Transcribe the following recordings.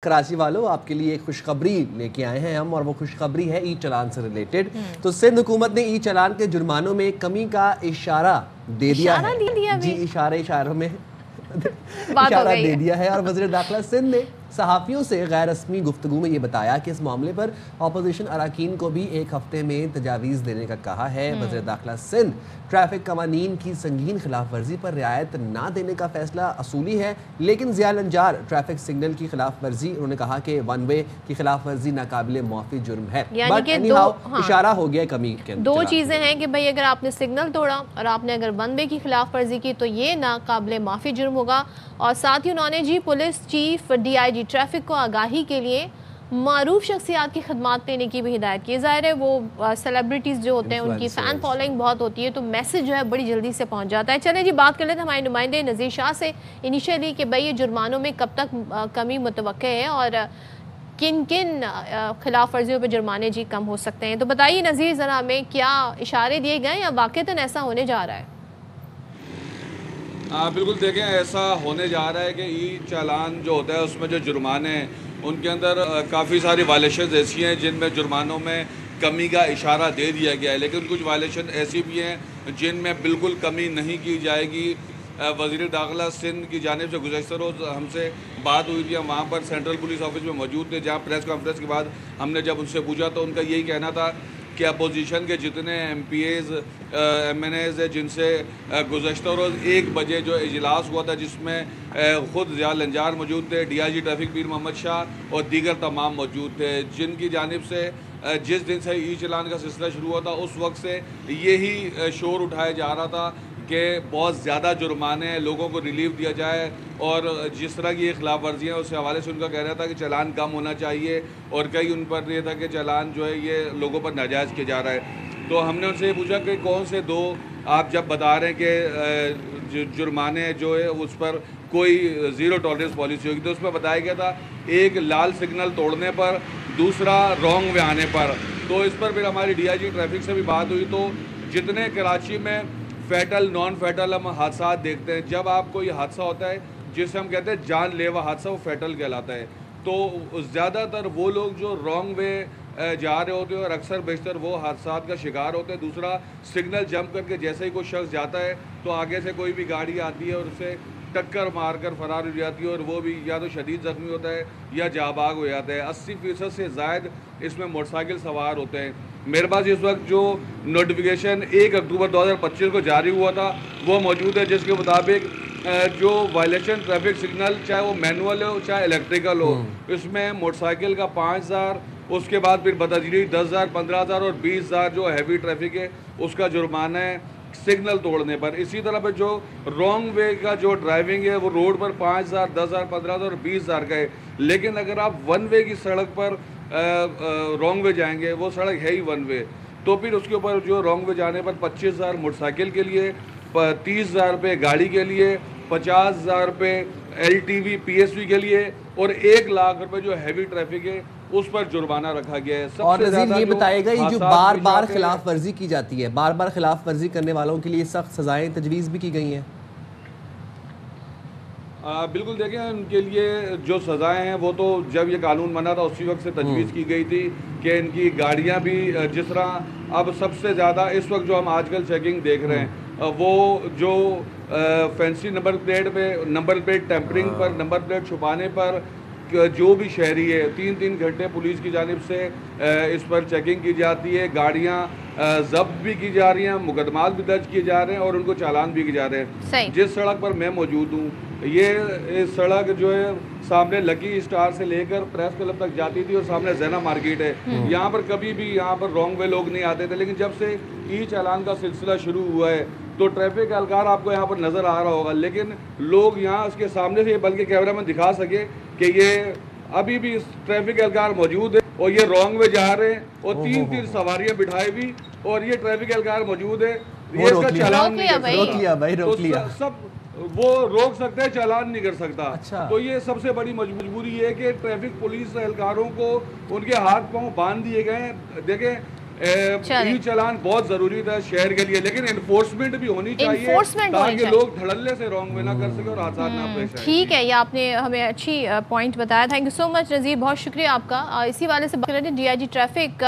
कराची वालों, आपके लिए एक खुशखबरी लेके आए हैं हम, और वो खुशखबरी है ई चालान से रिलेटेड। तो सिंध हुकूमत ने ई चालान के जुर्मानों में कमी का इशारा दे दिया है। जी, इशारों में इशारा दे दिया है। और वज़ीर दाखिला सिंध ने सहाफ़ियों से गैर रस्मी गुफ्तगू में ये बताया कि इस मामले पर अपोजिशन अरकान को भी एक हफ्ते में तजावीज़ देने का कहा है। वज़ीर दाखिला सिंध ट्रैफिक कवानीन की संगीन खिलाफ वर्जी पर रियायत ना देने का फैसला असूली है, लेकिन ज़िया लंजार ट्रैफिक सिग्नल की खिलाफ वर्जी, उन्होंने कहा कि वन वे की खिलाफ वर्जी नाकाबिले माफ़ी जुर्म है। बट इशारा हो गया कमी के। दो चीज़ें हैं कि भाई अगर आपने सिग्नल तोड़ा और आपने अगर वन वे की खिलाफ वर्जी की तो ये नाकाबिले माफ़ी जुर्म होगा। और साथ ही उन्होंने जी पुलिस चीफ DIG ट्रैफिक को आगाही के लिए मारूफ शख्सियात की खदमात देने की भी हिदायत की। ज़ाहिर है वो सेलिब्रिटीज़ जो होते हैं उनकी फ़ैन फॉलोइंग बहुत होती है, तो मैसेज जो है बड़ी जल्दी से पहुंच जाता है। चलें जी, बात कर लेते हैं हमारे नुमाइंदे नज़ीर शाह से इनिशियली कि भाई ये जुर्मानों में कब तक कमी मुतवक्के है और किन किन खिलाफ वर्जियों पर जुर्माने जी कम हो सकते हैं। तो बताइए नज़ीर, ज़रा हमें क्या इशारे दिए गए या वाक़तन ऐसा होने जा रहा है? बिल्कुल, देखें ऐसा होने जा रहा है कि ई चालान जो होता है उसमें जो जुर्माने हैं उनके अंदर काफ़ी सारी वायलेशन ऐसी हैं जिनमें जुर्मानों में कमी का इशारा दे दिया गया है, लेकिन कुछ वायलेशन ऐसी भी हैं जिनमें बिल्कुल कमी नहीं की जाएगी। वज़ीर दाखिला सिंध की जानिब से गुज़श्ता रोज़ हमसे बात हुई थी, हम वहाँ पर सेंट्रल पुलिस ऑफिस में मौजूद थे, जहाँ प्रेस कॉन्फ्रेंस के बाद हमने जब उनसे पूछा तो उनका यही कहना था कि अपोजिशन के जितने MPAs MNAs हैं जिनसे गुज़श्ता रोज़ 1 बजे जो इजलास हुआ था जिसमें ख़ुद ज़िया लंजार मौजूद थे, DIG ट्रैफिक पीर मोहम्मद शाह और दीगर तमाम मौजूद थे, जिनकी जानिब से जिस दिन से ई चालान का सिलसिला शुरू हुआ था उस वक्त से यही शोर उठाया जा रहा था कि बहुत ज़्यादा जुर्माने लोगों को रिलीफ दिया जाए। और जिस तरह की ये खिलाफ वर्जियाँ उस हवाले से उनका कहना था कि चालान कम होना चाहिए, और कई उन पर ये था कि चालान जो है ये लोगों पर नाजायज़ किया जा रहा है। तो हमने उनसे ये पूछा कि कौन से दो आप जब बता रहे हैं कि जुर्माने जो है उस पर कोई ज़ीरो टॉलरेंस पॉलिसी होगी, तो उसमें बताया गया था एक लाल सिग्नल तोड़ने पर, दूसरा रॉन्ग वे आने पर। तो इस पर फिर हमारी DIG ट्रैफिक से भी बात हुई, तो जितने कराची में फैटल नॉन फैटल हम हादसा देखते हैं, जब आपको ये हादसा होता है जिसे हम कहते हैं जानलेवा हादसा, वो फैटल कहलाता है। तो ज़्यादातर वो लोग जो रॉन्ग वे जा रहे होते हैं और अक्सर बेशतर वो हादसा का शिकार होते हैं। दूसरा, सिग्नल जंप करके जैसे ही कोई शख्स जाता है तो आगे से कोई भी गाड़ी आती है और उसे टक्कर मारकर फरार हो जाती है, और वो भी या तो शदीद ज़ख्मी होता है या जाबाग हो जाता है। 80% से ज़ायद इसमें मोटरसाइकिल सवार होते हैं। मेरे पास इस वक्त जो नोटिफिकेशन 1 अक्टूबर 2025 को जारी हुआ था वो मौजूद है, जिसके मुताबिक जो वायलेशन ट्रैफिक सिग्नल, चाहे वो मैनुअल हो चाहे इलेक्ट्रिकल हो, इसमें मोटरसाइकिल का 5000, उसके बाद फिर बतजरी 10,000, 15,000 और 20,000 जो हैवी ट्रैफिक है उसका जुर्माना है सिग्नल तोड़ने पर। इसी तरह पर जो रॉन्ग वे का जो ड्राइविंग है वो रोड पर 5,000, 10,000, 15,000 और 20,000 का है। लेकिन अगर आप वन वे की सड़क पर रॉन्ग वे जाएंगे, वो सड़क है ही वन वे, तो फिर उसके ऊपर जो रॉन्ग वे जाने पर 25,000 मोटरसाइकिल के लिए, 30,000 रुपये गाड़ी के लिए, 50,000 रुपये LTV PSV के लिए, और 1 लाख रुपए जो हैवी ट्रैफिक है उस पर जुर्माना रखा गया है। और नज़ीर ये बताएगा, ये जो बार बार खिलाफ वर्जी की जाती है, बार बार खिलाफ वर्जी करने वालों के लिए सख्त सजाएं तजवीज़ भी की गई हैं? बिल्कुल, देखें उनके लिए जो सज़ाएं हैं वो तो जब ये कानून बना था उसी वक्त से तजवीज़ की गई थी कि इनकी गाड़ियां भी जिस तरह अब सबसे ज़्यादा इस वक्त जो हम आजकल चेकिंग देख रहे हैं वो जो फैंसी नंबर प्लेट पे नंबर प्लेट टेम्परिंग पर, नंबर प्लेट छुपाने पर जो भी शहरी है 3-3 घंटे पुलिस की जानिब से इस पर चेकिंग की जाती है, गाड़ियाँ जब्त भी की जा रही हैं, मुकदमात भी दर्ज किए जा रहे हैं और उनको चालान भी किए जा रहे हैं। जिस सड़क पर मैं मौजूद हूँ, ये सड़क जो है सामने लकी स्टार से लेकर प्रेस क्लब तक जाती थी और सामने जैना मार्केट है। यहाँ पर कभी भी यहाँ पर रॉन्ग वे लोग नहीं आते थे, लेकिन जब से ई चालान का सिलसिला शुरू हुआ है तो ट्रैफिक एहलकार आपको यहाँ पर नज़र आ रहा होगा, लेकिन लोग यहाँ उसके सामने से, बल्कि कैमरा में दिखा सके कि ये अभी भी ट्रैफिक एहलकार मौजूद है और ये रॉन्ग वे जा रहे हैं, और 3-3 सवारियाँ बिठाई भी, और ये ट्रैफिक एहलकार मौजूद है, ये इसका चालान रोक लिया सब वो रोक सकते हैं, चालान नहीं कर सकता। अच्छा। तो ये सबसे बड़ी मजबूरी है कि ट्रैफिक पुलिस एहलकारों को उनके हाथ पांव बांध दिए गए हैं। देखें ई चालान बहुत जरूरी था शहर के लिए, लेकिन एनफोर्समेंट भी होनी चाहिए ताकि लोग धड़ल्ले से रॉन्ग में ना कर सके और हादसा ना पेश आए। ठीक है, ये आपने हमें अच्छी पॉइंट बताया। थैंक यू सो मच नज़ीर, बहुत शुक्रिया आपका। इसी वाले से बात करें, DIG ट्रैफिक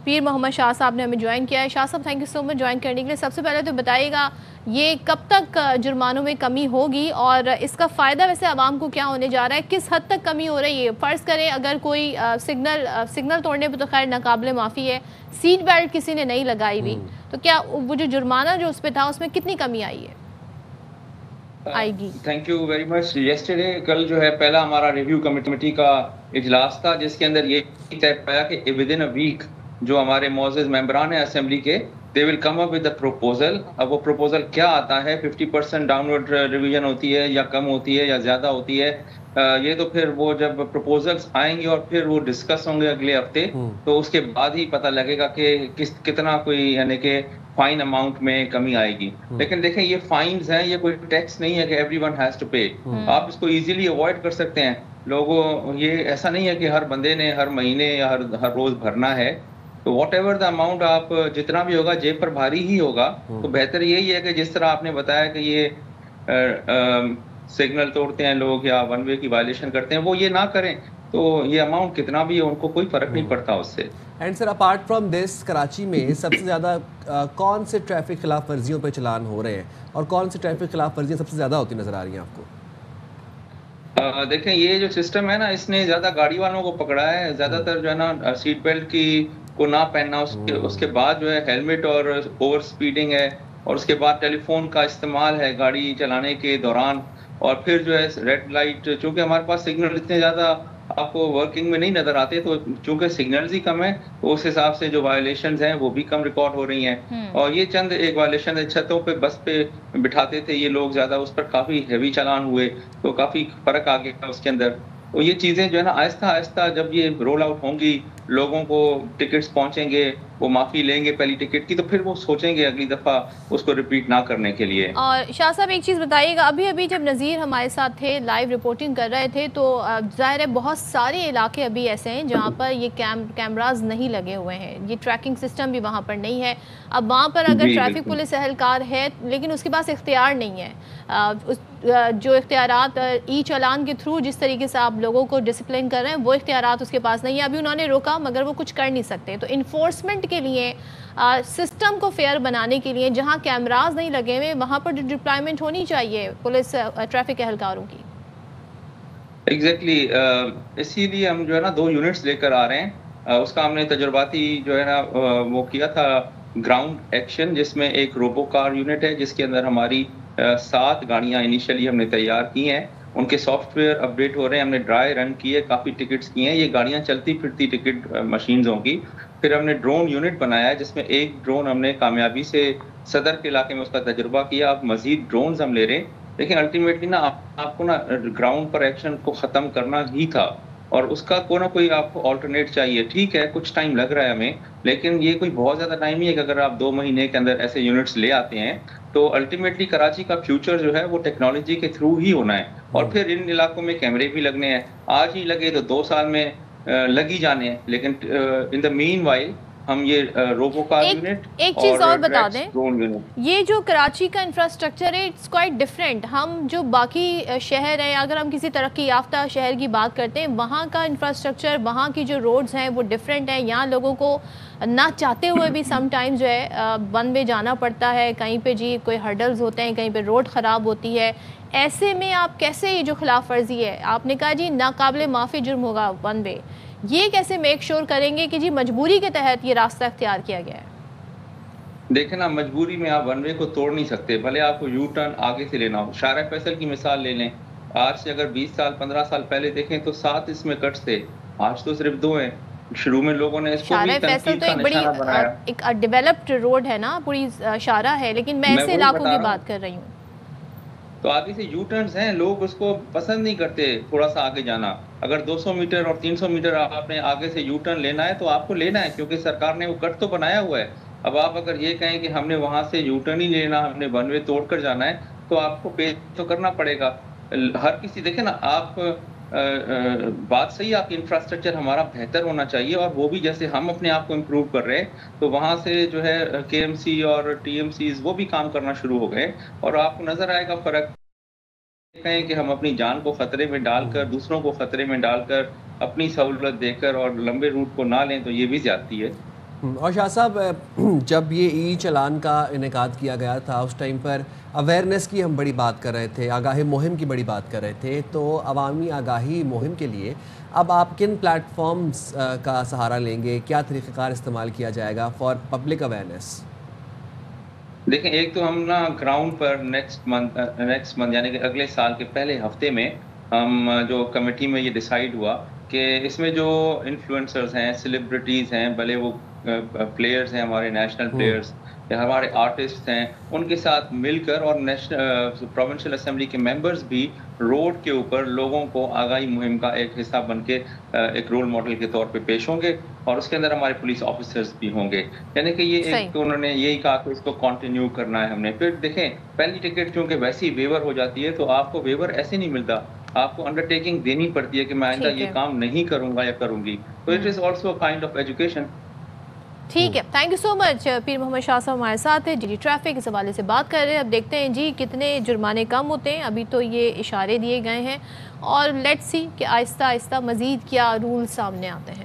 पीर मोहम्मद शाह साहब ने हमें ज्वाइन किया है। शाह साहब, thank you so much join करने के लिए। सबसे पहले तो बताइएगा ये कब तक जुर्मानों में कमी होगी और इसका फ़ायदा वैसे आवाम को क्या होने जा रहा है, किस हद तक कमी हो रही है? फ़र्ज़ करें अगर कोई सिग्नल तोड़ने पर तो खैर नाकाबिले माफ़ी है, सीट बेल्ट किसी ने नहीं लगाई हुई, तो क्या वो जो जुर्माना जो उस पर था उसमें कितनी कमी आई है आएगी? Thank you very much. Yesterday कल जो है पहला हमारा रिव्यू कमेटी का इजलास था, जिसके अंदर ये तय पाया कि विद इन अ वीक जो हमारे मौजूद मेंबरान हैं असेंबली के, they will come up with the proposal. अब वो प्रपोजल क्या आता है, 50% डाउनवर्ड रिवीजन होती है या कम होती है या ज़्यादा होती है, ये तो फिर वो जब प्रपोजल्स आएंगे और फिर वो डिस्कस होंगे अगले हफ्ते, तो उसके बाद ही पता लगेगा कि कितना कोई यानी कि फाइन अमाउंट में कमी आएगी। लेकिन देखें ये फाइन्स हैं, ये कोई टैक्स नहीं है कि एवरीवन हैज टू पे। आप इसको इजीली अवॉइड कर सकते हैं लोगों, ये ऐसा नहीं है कि हर बंदे ने हर महीने या हर रोज भरना है। तो वॉट एवर द अमाउंट आप जितना भी होगा जेब पर भारी ही होगा। तो बेहतर यही है कि जिस तरह आपने बताया कि ये सिग्नल तोड़ते हैं लोग या वन वे की वायलेशन करते हैं, वो ये ना करें, तो ये अमाउंट कितना भी है उनको कोई फर्क नहीं पड़ता उससे। And sir, apart from this, Karachi में सबसे ज़्यादा कौन से ट्रैफिक खिलाफ वर्जियों पर चलान हो रहे हैं और कौन से ट्रैफिक खिलाफ वर्जियाँ सबसे ज़्यादा होती नजर आ रही हैं आपको? देखें ये जो सिस्टम है ना, इसने ज़्यादा गाड़ी वालों को पकड़ा है। ज़्यादातर जो है ना सीट बेल्ट की को ना पहनना, उसके बाद जो है हेलमेट और ओवर स्पीडिंग है, और उसके बाद टेलीफोन का इस्तेमाल है गाड़ी चलाने के दौरान, और फिर जो है रेड लाइट। चूँकि हमारे पास सिग्नल इतने ज़्यादा आपको वर्किंग में नहीं नजर आते, तो चूंकि सिग्नल्स ही कम है तो उस हिसाब से जो वायलेशंस हैं वो भी कम रिकॉर्ड हो रही हैं। और ये चंद एक वायलेशन है, छतों पे बस पे बिठाते थे ये लोग ज़्यादा, उस पर काफ़ी हैवी चालान हुए, तो काफ़ी फ़र्क आ गया उसके अंदर। तो ये चीज़ें जो है ना आहिस्ता आहिस्ता जब ये रोल आउट होंगी, लोगों को टिकट्स पहुंचेंगे, वो माफ़ी लेंगे पहली टिकट की, तो फिर वो सोचेंगे अगली दफ़ा उसको रिपीट ना करने के लिए। और शाह साहब एक चीज़ बताइएगा, अभी जब नज़ीर हमारे साथ थे, लाइव रिपोर्टिंग कर रहे थे, तो ज़ाहिर है बहुत सारे इलाके अभी ऐसे हैं जहाँ पर ये कैमराज नहीं लगे हुए हैं, ये ट्रैकिंग सिस्टम भी वहाँ पर नहीं है। अब वहाँ पर अगर ट्रैफिक पुलिस एहलकार है लेकिन उसके पास इख्तियार नहीं है, जो इख्तियारात ई चालान के थ्रू जिस तरीके से आप लोगों को डिसिप्लिन कर रहे हैं वो इख्तियारात उसके पास नहीं है। अभी उन्होंने रोका मगर वो कुछ कर नहीं सकते। तो इन्फोर्समेंट के लिए, सिस्टम को फेयर बनाने के लिए, जहां कैमराज नहीं लगे हुए वहां पर जो डिप्लॉयमेंट होनी चाहिए पुलिस ट्रैफिक एहलकारों की। एग्जैक्टली इसीलिए हम जो है ना 2 यूनिट्स लेकर आ रहे हैं। उसका हमने तजुर्बाती जो है ना वो किया था ग्राउंड एक्शन, जिसमें एक रोबो कार यूनिट है जिसके अंदर हमारी 7 गाड़ियां इनिशियली हमने तैयार की हैं। उनके सॉफ्टवेयर अपडेट हो रहे हैं, हमने ड्राई रन किए, काफ़ी टिकट्स किए हैं। ये गाड़ियां चलती फिरती टिकट मशीन्स होंगी। फिर हमने ड्रोन यूनिट बनाया है जिसमें एक ड्रोन हमने कामयाबी से सदर के इलाके में उसका तजुर्बा किया। अब मजीद ड्रोन्स हम ले रहे हैं, लेकिन अल्टीमेटली ना आपको ना ग्राउंड पर एक्शन को ख़त्म करना ही था और उसका कोई ना कोई आपको ऑल्टरनेट चाहिए। ठीक है कुछ टाइम लग रहा है हमें, लेकिन ये कोई बहुत ज़्यादा टाइम नहीं है कि अगर आप 2 महीने के अंदर ऐसे यूनिट्स ले आते हैं तो अल्टीमेटली कराची का फ्यूचर जो है वो टेक्नोलॉजी के थ्रू ही होना है। और फिर इन इलाकों में कैमरे भी लगने हैं, आज ही लगे तो 2 साल में लग ही जाने हैं। लेकिन इन द मीन वाइल हम ये रोबो कार यूनिट एक चीज़ और बता दें, ये जो कराची का इंफ्रास्ट्रक्चर है इट्स क्वाइट डिफरेंट। हम जो बाकी शहर हैं, अगर हम किसी तरक्की याफ्ता शहर की बात करते हैं, वहाँ का इंफ्रास्ट्रक्चर, वहाँ की जो रोड्स हैं वो डिफरेंट हैं। यहाँ लोगों को ना चाहते हुए भी समटाइम्स जो है वन वे जाना पड़ता है, कहीं पे जी कोई हर्डल्स होते हैं, कहीं पे रोड ख़राब होती है। ऐसे में आप कैसे, ये जो खिलाफ वर्जी है, आपने कहा जी नाकाबिले माफ़ी जुर्म होगा वन वे, ये कैसे मेक श्योर करेंगे कि जी मजबूरी के तहत ये रास्ता इख्तियार किया गया है? देखें ना, मजबूरी में आप वन वे को तोड़ नहीं सकते, भले आपको यू टर्न आगे से लेना हो। शारा फैसल की मिसाल ले लें, आज से अगर 20 साल 15 साल पहले देखें तो 7 इसमें कट्स थे, आज तो सिर्फ 2 हैं। शुरू में लोगों ने इसको भी फैसल तो एक बड़ी एक डेवलप्ड रोड है ना, पूरी शारा है, लेकिन मैं ऐसे इलाकों की बात कर रही हूँ। तो आगे से यू टर्न्स हैं, लोग उसको पसंद नहीं करते थोड़ा सा आगे जाना। अगर 200 मीटर और 300 मीटर आपने आगे से यू टर्न लेना है तो आपको लेना है, क्योंकि सरकार ने वो कट तो बनाया हुआ है। अब आप अगर ये कहें कि हमने वहाँ से यू टर्न ही लेना, हमने वन वे तोड़ कर जाना है, तो आपको पे तो करना पड़ेगा। हर किसी, देखे ना आप बात सही, आपकी इंफ्रास्ट्रक्चर हमारा बेहतर होना चाहिए, और वो भी जैसे हम अपने आप को इम्प्रूव कर रहे हैं, तो वहाँ से जो है KMC और TMCs वो भी काम करना शुरू हो गए, और आपको नज़र आएगा फ़र्क। कहें कि हम अपनी जान को खतरे में डालकर, दूसरों को खतरे में डालकर, अपनी सहूलत देकर और लंबे रूट को ना लें, तो ये भी ज़्यादती है। और शाह साहब, जब ये ई चलान का इनेकाद किया गया था उस टाइम पर अवेयरनेस की हम बड़ी बात कर रहे थे, आगाही मुहिम की बड़ी बात कर रहे थे, तो अवामी आगाही मुहिम के लिए अब आप किन प्लेटफॉर्म्स का सहारा लेंगे, क्या तरीक़ेकार इस्तेमाल किया जाएगा फॉर पब्लिक अवेयरनेस? देखें, एक तो हम ना ग्राउंड पर नेक्स्ट मंथ यानी कि अगले साल के पहले हफ्ते में हम जो कमेटी में ये डिसाइड हुआ कि इसमें जो इन्फ्लुएंसर्स हैं, सेलिब्रिटीज़ हैं, भले वो प्लेयर्स हैं, हमारे नेशनल प्लेयर्स या हमारे आर्टिस्ट हैं, उनके साथ मिलकर, और नेशनल प्रोविंशियल असेंबली के मेंबर्स भी रोड के ऊपर लोगों को आगाही मुहिम का एक हिस्सा बन के एक रोल मॉडल के तौर पे पेश होंगे, और उसके अंदर हमारे पुलिस ऑफिसर्स भी होंगे। यानी कि ये एक, तो उन्होंने यही कहा कि इसको कंटिन्यू करना है हमने। फिर देखें, पहली टिकट चूंकि वैसे ही वेवर हो जाती है, तो आपको वेवर ऐसे नहीं मिलता, आपको अंडरटेकिंग देनी पड़ती है कि मैं आइंदा ये काम नहीं करूंगा या करूंगी। तो it is also kind of education. ठीक है, थैंक यू सो मच। पीर मोहम्मद शाह साहब हमारे साथ है, जी ट्रैफिक इस हवाले से बात कर रहे हैं। अब देखते हैं जी कितने जुर्माने कम होते हैं। अभी तो ये इशारे दिए गए हैं और लेट्स सी कि आहिस्ता आहिस्ता मज़ीद क्या रूल सामने आते हैं।